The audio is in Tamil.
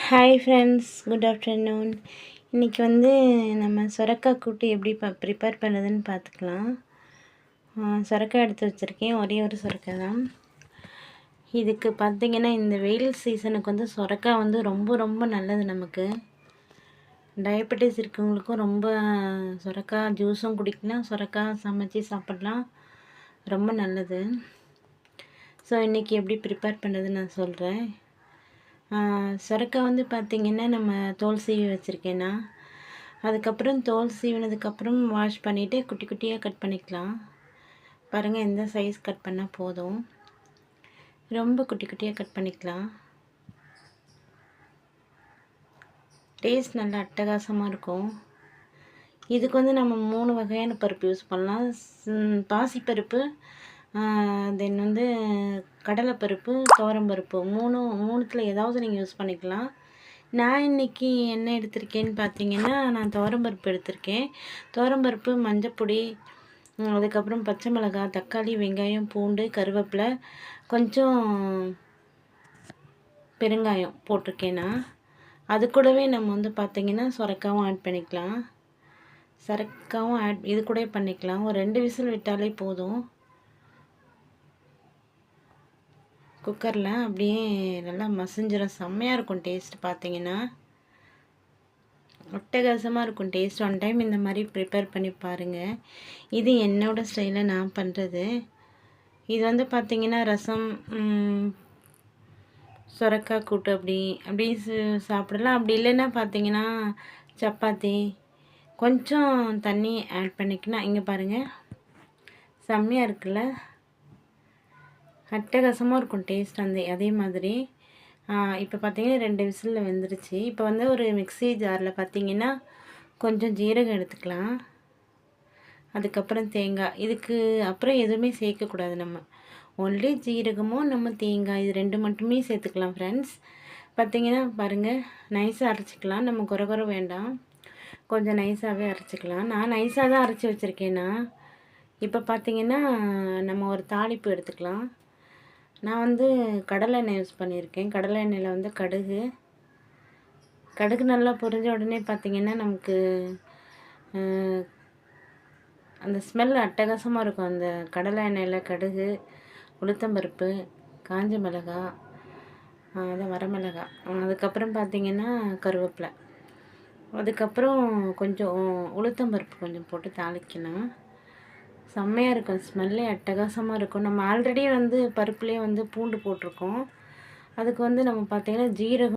Hi friends, good afternoon. இன்றைக்கி வந்து நம்ம சுரக்காய் கூட்டு எப்படி ப்ரிப்பேர் பண்ணுறதுன்னு பார்த்துக்கலாம். சுரக்காய் எடுத்து வச்சுருக்கேன், ஒரே ஒரு சுரக்காய் தான். இதுக்கு பார்த்திங்கன்னா இந்த வெயில் சீசனுக்கு வந்து சுரக்காய் வந்து ரொம்ப ரொம்ப நல்லது. நமக்கு டயபெட்டிஸ் இருக்கவங்களுக்கும் ரொம்ப சுரக்காய் ஜூஸும் குடிக்கலாம், சுரக்காய் சமைச்சி சாப்பிட்லாம், ரொம்ப நல்லது. ஸோ இன்றைக்கி எப்படி ப்ரிப்பேர் பண்ணுறதுன்னு நான் சொல்கிறேன். சுரக்காய் வந்து பார்த்திங்கன்னா நம்ம தோல் சீவி வச்சுருக்கேன்னா, அதுக்கப்புறம் தோல் சீவினதுக்கப்புறம் வாஷ் பண்ணிவிட்டு குட்டி குட்டியாக கட் பண்ணிக்கலாம். பாருங்கள், எந்த சைஸ் கட் பண்ணால் போதும், ரொம்ப குட்டி குட்டியாக கட் பண்ணிக்கலாம். டேஸ்ட் நல்லா அட்டகாசமாக இருக்கும். இதுக்கு வந்து நம்ம 3 வகையான பருப்பு யூஸ் பண்ணலாம். பாசிப்பருப்பு, தென் வந்து கடலைப்பருப்பு, துவரம்பருப்பு, மூணுத்தில் ஏதாவது நீங்கள் யூஸ் பண்ணிக்கலாம். நான் இன்றைக்கி என்ன எடுத்திருக்கேன்னு பார்த்தீங்கன்னா, நான் துவரம்பருப்பு எடுத்திருக்கேன். துவரம்பருப்பு, மஞ்சப்பொடி, அதுக்கப்புறம் பச்சை மிளகாய், தக்காளி, வெங்காயம், பூண்டு, கருவேப்பிலை, கொஞ்சம் பெருங்காயம் போட்டிருக்கேன் நான். அது கூடவே நம்ம வந்து பார்த்திங்கன்னா சுரக்காவும் ஆட் பண்ணிக்கலாம். இது கூட பண்ணிக்கலாம். ஒரு 2 விசில் விட்டாலே போதும். குக்கரில் அப்படியே நல்லா மசிஞ்சிடும். செம்மையாக இருக்கும் டேஸ்ட். பார்த்திங்கன்னா அட்டகாசமாக இருக்கும் டேஸ்ட். ஒன் டைம் இந்த மாதிரி ப்ரிப்பேர் பண்ணி பாருங்கள். இது என்னோடய ஸ்டைலில் நான் பண்ணுறது. இது வந்து பார்த்திங்கன்னா ரசம், சுரக்காய் கூட்டு அப்படி சாப்பிடலாம். அப்படி இல்லைன்னா பார்த்திங்கன்னா சப்பாத்தி, கொஞ்சம் தண்ணி ஆட் பண்ணிக்கலாம். இங்கே பாருங்கள், செம்மையாக இருக்குல்ல, அட்டகாசமாக இருக்கும் டேஸ்ட். அதே மாதிரி இப்போ பார்த்தீங்கன்னா 2 விசிலில் வெந்துருச்சு. இப்போ வந்து ஒரு மிக்ஸி ஜாரில் பார்த்தீங்கன்னா கொஞ்சம் ஜீரகம் எடுத்துக்கலாம், அதுக்கப்புறம் தேங்காய். இதுக்கு அப்புறம் எதுவுமே சேர்க்கக்கூடாது. நம்ம ஒன்லி ஜீரகமும் நம்ம தேங்காய் இது 2 மட்டுமே சேர்த்துக்கலாம் ஃப்ரெண்ட்ஸ். பார்த்தீங்கன்னா பாருங்கள், நைஸாக அரைச்சிக்கலாம். நம்ம குறை வேண்டாம், கொஞ்சம் நைஸாகவே அரைச்சிக்கலாம். நான் நைஸாக தான் அரைச்சி வச்சுருக்கேன்னா. இப்போ பார்த்திங்கன்னா நம்ம ஒரு தாளிப்பு எடுத்துக்கலாம். நான் வந்து கடலை எண்ணெய் யூஸ் பண்ணியிருக்கேன். கடலை எண்ணெயில் வந்து கடுகு நல்லா பொரிஞ்ச உடனே பார்த்திங்கன்னா நமக்கு அந்த ஸ்மெல் அட்டகாசமாக இருக்கும். அந்த கடலை எண்ணெயில் கடுகு, உளுத்தம்பருப்பு, காஞ்ச மிளகாய், வரமிளகாய், அதுக்கப்புறம் பார்த்திங்கன்னா கருவேப்பிலை, அதுக்கப்புறம் கொஞ்சம் உளுத்தம்பருப்பு கொஞ்சம் போட்டு தாளிக்கலாம். செம்மையாக இருக்கும், ஸ்மெல்லே அட்டகாசமாக இருக்கும். நம்ம ஆல்ரெடி வந்து பருப்புலேயே வந்து பூண்டு போட்டிருக்கோம். அதுக்கு வந்து நம்ம பார்த்திங்கன்னா ஜீரகம்